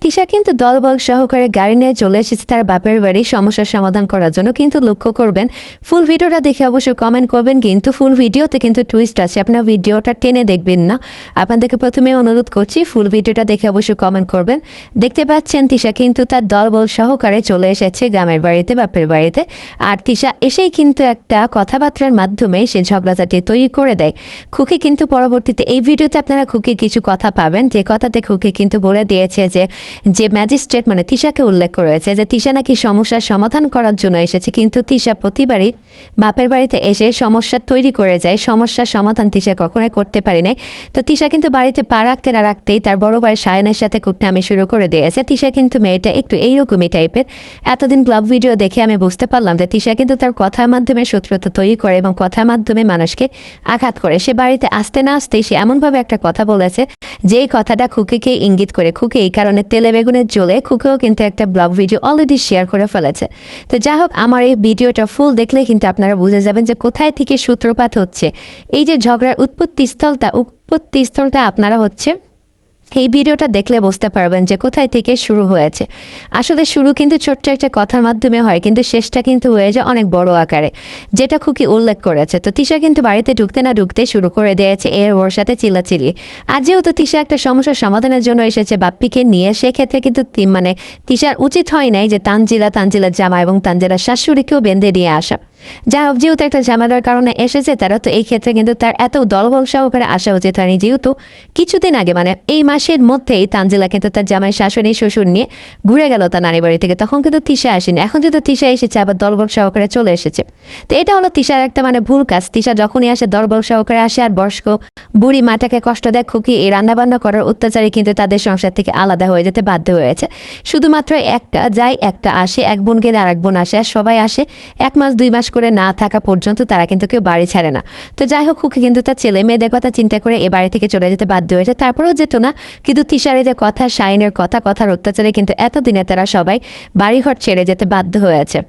তিশা কিন্তু দলবল সহকারে গাড়ি নিয়ে চলে এসেছে তার বাপের বাড়ি সমস্যার সমাধান করার জন্য। কিন্তু লক্ষ্য করবেন ফুল ভিডিওটা দেখে অবশ্যই কমেন্ট করবেন, কিন্তু ফুল ভিডিওতে কিন্তু টুইস্ট আছে, আপনার ভিডিওটা টেনে দেখবেন না। আপনাদেরকে প্রথমে অনুরোধ করছি ফুল ভিডিওটা দেখে অবশ্যই কমেন্ট করবেন। দেখতে পাচ্ছেন তিশা কিন্তু তার দলবল সহকারে চলে এসেছে গ্রামের বাড়িতে, বাপের বাড়িতে। আর তিশা এসেই কিন্তু একটা কথাবার্তার মাধ্যমে সে ঝগড়াঝাটি তৈরি করে দেয়। খুকি কিন্তু পরবর্তীতে এই ভিডিওতে আপনারা খুকির কিছু কথা পাবেন, যে কথাতে খুকি কিন্তু বলে দিয়েছে যে ম্যাজিস্ট্রেট মানে তিশাকে উল্লেখ করেছে যে তিশা নাকি সমস্যার সমাধান করার জন্য এসেছে, কিন্তু তিশা প্রতিবারই বাপের বাড়িতে এসে সমস্যা তৈরি করে যায়, সমস্যার সমাধান তিশা কখনোই করতে পারি নাই। তো তিশা কিন্তু বাড়িতে পা রাখতে না রাখতেই তার বড় ভাই সায়নের সাথে কুটনামি শুরু করে দিয়েছে। তিশা কিন্তু মেয়েটা একটু এইরকমই টাইপের। এতদিন ব্লগ ভিডিও দেখে আমি বুঝতে পারলাম যে তিশা কিন্তু তার কথার মাধ্যমে শত্রুতা তৈরি করে এবং কথার মাধ্যমে মানুষকে আঘাত করে। সে বাড়িতে আসতে না আসতেই সে এমনভাবে একটা কথা বলেছে যেই কথাটা খুকিকে ইঙ্গিত করে। খুকি এই কারণে তেলে বেগুনের জ্বলে খুকিও কিন্তু একটা ব্লগ ভিডিও অলরেডি শেয়ার করে ফেলেছে। তো যাই হোক, আমার এই ভিডিওটা ফুল দেখলে কিন্তু আপনারা বুঝে যাবেন যে কোথায় থেকে সূত্রপাত হচ্ছে। এই যে ঝগড়ার উৎপত্তিস্থলটা আপনারা হচ্ছে এই ভিডিওটা দেখলে বুঝতে পারবেন যে কোথায় থেকে শুরু হয়েছে। আসলে শুরু কিন্তু ছোট্ট একটা কথার মাধ্যমে হয়, কিন্তু শেষটা কিন্তু হয়ে যায় অনেক বড় আকারে, যেটা খুকি উল্লেখ করেছে। তো তিশা কিন্তু বাড়িতে ঢুকতে না ঢুকতে শুরু করে দিয়েছে এর ওর সাথে চিল্লাচিল্লি। আর যেহেতু তিশা একটা সমস্যার সমাধানের জন্য এসেছে বাপ্পিকে নিয়ে, সেক্ষেত্রে কিন্তু মানে তিশার উচিত হয় নাই যে তানজিলার জামা এবং তানজিলার শাশুড়িকেও বেঁধে দিয়ে আসা। যাই হোক, যেহেতু একটা ঝামেলার কারণে এসেছে তারা, তো এই ক্ষেত্রে কিন্তু তার এত দলবল সহকারে আসা উচিত হয়নি। যেহেতু কিছুদিন আগে মানে এই মাসের মধ্যেই তানজিলা কিন্তু তার জামাই শাশুড়ি শ্বশুর নিয়ে ঘুরে গেল তার নানি বাড়ি থেকে, তখন কিন্তু তিশা আসেনি। এখন যেহেতু তিশা এসেছে আবার দলবল সহকারে চলে এসেছে, তো এটা হলো তিশার একটা মানে ভুল কাজ। তিশা যখনই আসে দলবল সহকারে আসে আর বয়স্ক বুড়ি মাটাকে কষ্ট দেয়। খুকি এই রান্নাবান্না করার অত্যাচারে কিন্তু তাদের সংসার থেকে আলাদা হয়ে যেতে বাধ্য হয়েছে। শুধুমাত্র একটা আসে, এক বোন গেলে আর এক বোন আসে, আর সবাই আসে 1 মাস 2 মাস করে না থাকা পর্যন্ত তারা কিন্তু কেউ বাড়ি ছাড়ে না। তো যাই হোক, খুকি কিন্তু তার ছেলে মেয়েদের কথা চিন্তা করে এ বাড়ি থেকে চলে যেতে বাধ্য হয়েছে। তারপরেও যেত না, কিন্তু তিশারের যে কথা, শাইনের কথার অত্যাচারে কিন্তু এতদিনে তারা সবাই বাড়িঘর ছেড়ে যেতে বাধ্য হয়েছে।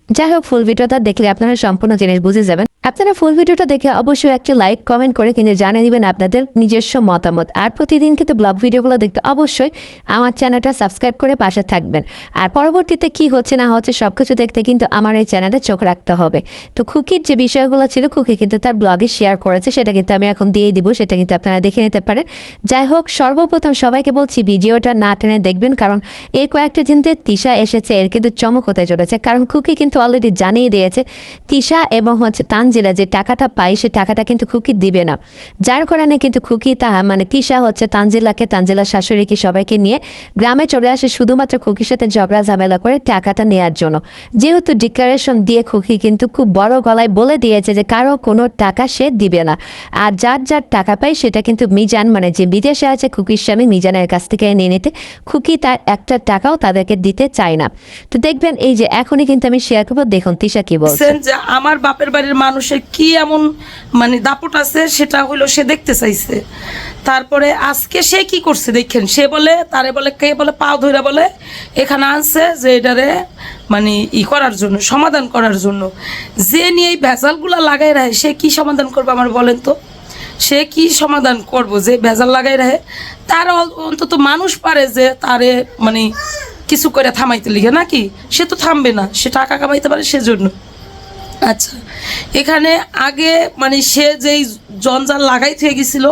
যাই হোক, ফুল ভিডিওটা দেখলে আপনারা সম্পূর্ণ জিনিস বুঝে যাবেন। আপনারা ফুল ভিডিওটা দেখে অবশ্যই একটা লাইক কমেন্ট করে কিন্তু জানিয়ে দিবেন আপনাদের নিজস্ব মতামত। আর প্রতিদিন কিন্তু ব্লগ ভিডিওগুলো দেখতে অবশ্যই আমার চ্যানেলটা সাবস্ক্রাইব করে পাশে থাকবেন। আর পরবর্তীতে কি হচ্ছে না হচ্ছে সবকিছু দেখতে কিন্তু আমার এই চ্যানেলে চোখ রাখতে হবে। তো খুকির যে বিষয়গুলো ছিল খুকি কিন্তু তার ব্লগে শেয়ার করেছে, সেটা কিন্তু আমি এখন দিয়ে দিব, সেটা কিন্তু আপনারা দেখে নিতে পারেন। যাই হোক, সর্বপ্রথম সবাইকে বলছি ভিডিওটা না টেনে দেখবেন, কারণ এই কয়েকটা দিনতে তিশা এসেছে এর কিন্তু চমক হতে চলেছে। কারণ খুকি কিন্তু অলরেডি জানিয়ে দিয়েছে তিশা এবং হচ্ছে তানজিলা যে টাকাটা পাই সে টাকাটা কিন্তু খুকি দিবে না, যার কারণে কিন্তু খুকি মানে তিশা হচ্ছে তানজিলার শাশুড়িকে সবাইকে নিয়ে গ্রামে চলে আসে শুধুমাত্র খুকির সাথে ঝগড়া ঝামেলা করে টাকাটা নেওয়ার জন্য। যেহেতু ডিক্লারেশন দিয়ে খুকি কিন্তু খুব বড় গলায় বলে দিয়েছে যে কারো কোনো টাকা সে দিবে না, আর যার টাকা পাই সেটা কিন্তু মিজান মানে যে বিদেশে আছে খুকির স্বামী মিজানের কাছ থেকে নিয়ে নিতে খুকি তার একটা টাকাও তাদেরকে দিতে চায় না। তো দেখবেন এই যে এখনই কিন্তু আমি শেয়ার করবো, দেখুন তিশা কি বলছে। যে আমার বাপের বাড়ির মানুষের কি এমন মানে দাপট আছে সেটা হইলো সে দেখতে চাইছে। তারপরে আজকে সে কি করছে দেখেন, সে বলে তারে বলে কে বলে পাও ধরে বলে এখানে আনছে যে এটারে মানে করার জন্য, সমাধান করার জন্য। যে নিয়ে এই ভেজালগুলা লাগাই রাখে সে কি সমাধান করবে আমার বলেন তো? সে কি সমাধান করব যে ভেজাল লাগাই রাখে? তার অন্তত মানুষ পারে যে তারে মানে কিছু করে থামাইতে লিখে নাকি? সে তো থামবে না, সে টাকা কামাইতে পারে সেজন্য। আচ্ছা, এখানে আগে মানে সে যেই জঞ্জাল লাগাই থেকে গেছিল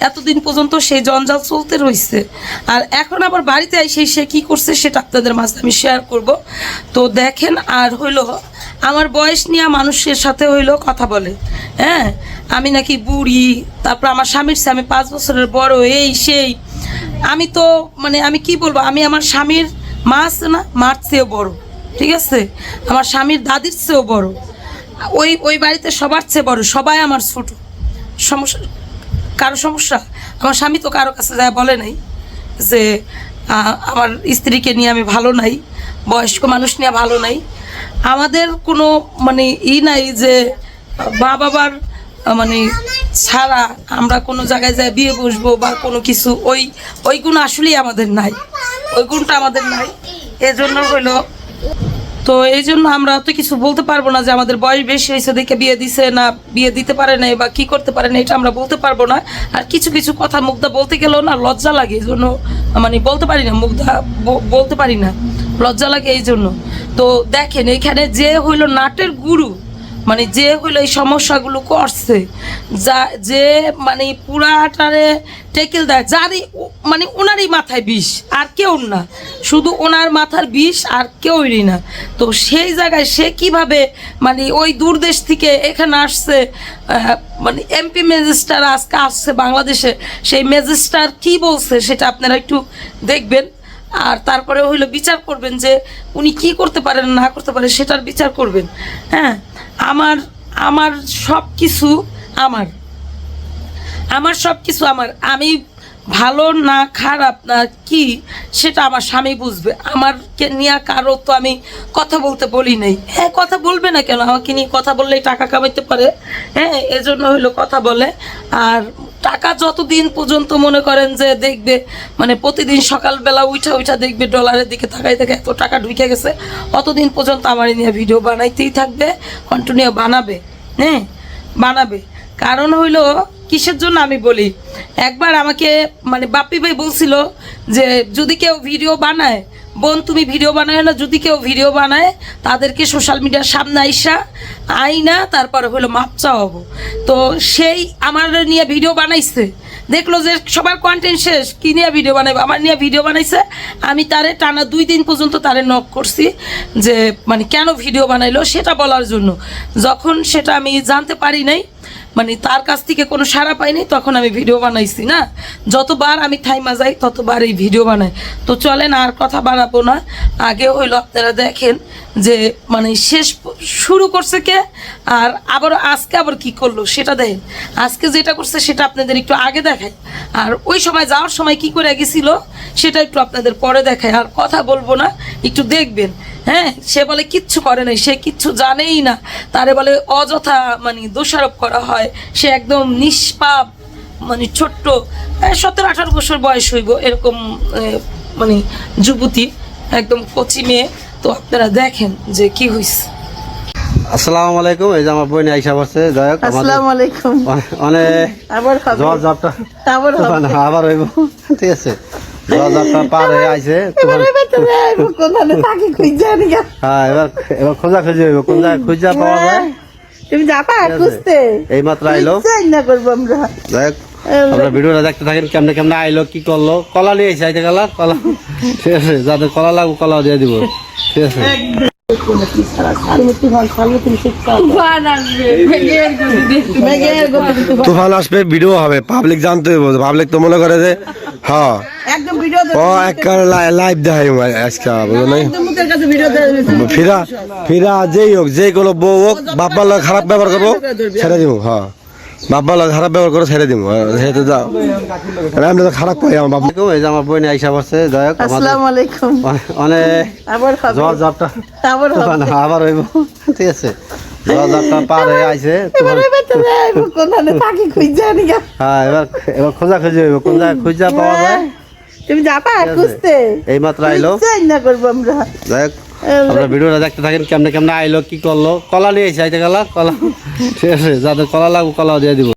এতদিন পর্যন্ত সেই জঞ্জাল চলতে রয়েছে, আর এখন আবার বাড়িতে এসে সে কী করছে সেটা আপনাদের মাঝে আমি শেয়ার করব। তো দেখেন, আর হইলো আমার বয়স নিয়ে মানুষের সাথে হইলো কথা বলে, হ্যাঁ আমি নাকি বুড়ি, তারপর আমার স্বামীর চেয়ে আমি 5 বছরের বড়, এই সেই। আমি তো মানে আমি কি বলবো, আমি আমার স্বামীর মা আছে না, মার চেয়েও বড়, ঠিক আছে? আমার স্বামীর দাদির চেয়েও বড়, ওই বাড়িতে সবার চেয়ে বড়, সবাই আমার ছোট। সমস্যা কারো সমস্যা? আমার স্বামী তো কারো কাছে যায় বলে নাই যে আমার স্ত্রীকে নিয়ে আমি ভালো নাই, বয়স্ক মানুষ নিয়ে ভালো নাই। আমাদের কোনো মানে নাই যে বাবার মানে ছাড়া আমরা কোনো জায়গায় যায় বিয়ে বসবো বা কোনো কিছু, ওই গুণ আসলেই আমাদের নাই, ওই গুণটা আমাদের নাই। এজন্য হইলো তো এই জন্য আমরা তো কিছু বলতে পারবো না যে আমাদের বয়স বেশি হয়েছে দেখে বিয়ে দিছে না বিয়ে দিতে পারে না বা কি করতে পারে না, এটা আমরা বলতে পারবো না। আর কিছু কিছু কথা মুগ্ধা বলতে গেলেও না লজ্জা লাগে, এই জন্য মানে বলতে পারি না, মুগ্ধা বলতে পারি না, লজ্জা লাগে এই জন্য। তো দেখেন এখানে যে হইলো নাটের গুরু, মানে যে হইলো এই সমস্যাগুলো করছে, যা যে মানে পুরাটারে টেকেল দেয়, যারই মানে ওনারই মাথায় বিষ, আর কেউ না, শুধু ওনার মাথার বিষ আর কেউই না। তো সেই জায়গায় সে কিভাবে মানে ওই দূরদেশ থেকে এখানে আসছে, মানে এমপি ম্যাজিস্ট্রেট আজকে আসছে বাংলাদেশে, সেই ম্যাজিস্ট্রেট কি বলছে সেটা আপনারা একটু দেখবেন। আর তারপরে হইলো বিচার করবেন যে উনি কি করতে পারেন না করতে পারে, সেটার বিচার করবেন। হ্যাঁ, আমার সব কিছু আমার সব কিছু আমি ভালো না খারাপ না কি সেটা আমার স্বামী বুঝবে। আমারকে নিয়ে কারো তো আমি কথা বলতে বলি নাই। হ্যাঁ, কথা বলবে না কেন, আমাকে নিয়ে কথা বললেই টাকা কামাইতে পারে। হ্যাঁ, এজন্য হইলো কথা বলে। আর টাকা যতদিন পর্যন্ত মনে করেন যে দেখবে, মানে প্রতিদিন সকালবেলা উঠা দেখবে ডলারের দিকে তাকাই থেকে এত টাকা ঢুকে গেছে, অতদিন পর্যন্ত আমার নিয়ে ভিডিও বানাইতেই থাকবে, কন্টিনিউ বানাবে। হ্যাঁ, বানাবে। কারণ হইলো কিসের জন্য আমি বলি, একবার আমাকে মানে বাপ্পি ভাই বলছিল যে যদি কেউ ভিডিও বানায়, বোন তুমি ভিডিও বানায় না, যদি কেউ ভিডিও বানায় তাদেরকে সোশ্যাল মিডিয়ার সামনে আইনা তারপরে হলো মাপ চাওয়াবো। তো সেই আমার নিয়ে ভিডিও বানাইছে, দেখলো যে সবার কন্টেন্ট শেষ, কি নিয়ে ভিডিও বানাইবো, আমার নিয়ে ভিডিও বানাইছে। আমি তারে টানা 2 দিন পর্যন্ত তারে নক করছি যে মানে কেন ভিডিও বানাইলো সেটা বলার জন্য। যখন সেটা আমি জানতে পারি নাই, মানে তার কাছ থেকে কোনো সাড়া পাইনি, তখন আমি ভিডিও বানাইছি না। যতবার আমি থাইমা যাই ততবার এই ভিডিও বানাই। তো চলেন আর কথা বাড়াবো না, আগে হইলো আপনারা দেখেন যে মানে শেষ শুরু করছে কে, আর আজকে আবার কি করলো সেটা দেখেন। আজকে যেটা করছে সেটা আপনাদের একটু আগে দেখাই, আর ওই সময় যাওয়ার সময় কি করে গেছিল সেটা একটু আপনাদের পরে দেখায়। আর কথা বলবো না, একটু দেখবেন। হ্যাঁ, সে বলে কিচ্ছু করে নাই, সে কিচ্ছু জানেই না, তারে বলে অযথা মানে দোষারোপ করা হয়। সে একদম নিষ্পাপ, মানে ছোট্ট 17-18 বছর বয়স হইব এরকম মানে যুবতী, একদম কচি মেয়ে। তো আপনারা দেখেন যে কি হয়েছে। আসসালামু আলাইকুম। এই যে আমার বোন আইসা বসছে, যাই হোক আসসালামু আলাইকুম। অনেক আবার হবে জবটা আবার হবে আবার হইব, ঠিক আছে। জবটা পার হয়ে আইছে, এবারে বেতরে আইবো কোনখানে থাকি খুঁজে আনি গা। হ্যাঁ, এবার খোঁজা খুঁজি হইব, কোন জায়গায় খুঁজা পাওয়া যায়। তুমি যাবা খুঁজতে? এই মাত্র আইলো, চাই না করবো আমরা। যাই হোক আপনারা ভিডিওটা দেখতে থাকেন, কেমনে কেমনে আইলো, কি করলো। কলা নিয়ে আইসে, আইতে গেলা কলা, ঠিক আছে। যাদের কলা লাগবে কলা দিয়ে দিব, ঠিক আছে। তুফান আসবে, ভিডিও হবে, পাবলিক জানতে হইব। পাবলিক তো মনে করে যে হ্যাঁ একদম ভিডিও ও একটা লাইভ দেখাই আজকে, বুঝলো না। মুখের কাছে ভিডিও ফিরা যেই হোক, যে কোনো বউ হোক, বাপ্পার লোক খারাপ ব্যবহার করবো ছেড়ে দিব। হ্যাঁ, বাপ্পার লোক খারাপ ব্যবহার করে ছেড়ে দিব, সেহেতু যাও আমি তো খারাপ পাই আমার বাপ। এই যে আমার বোন আইসা বসছে, যাই হোক আসসালামু আলাইকুম। অনেক আবার হবে জবটা আবার হবে আবার হইব, ঠিক আছে। জবটা পার হয়ে আইছে, এবারে বেতরে আইবো কোনখানে থাকি খুঁজে আনি গা। হ্যাঁ, এবার খোঁজা খুঁজি হইব, কোন জায়গায় খুঁজা পাওয়া যায়। তুমি যাবা খুঁজতে? এই মাত্র আইলো, চাই না করবো আমরা। যাই হোক আপনারা ভিডিওটা দেখতে থাকেন, কেমনে কেমনে আইলো, কি করলো। কলা নিয়ে আইসে, আইতে গেলা কলা, ঠিক আছে। যাদের কলা লাগবে কলা দিয়ে দিব।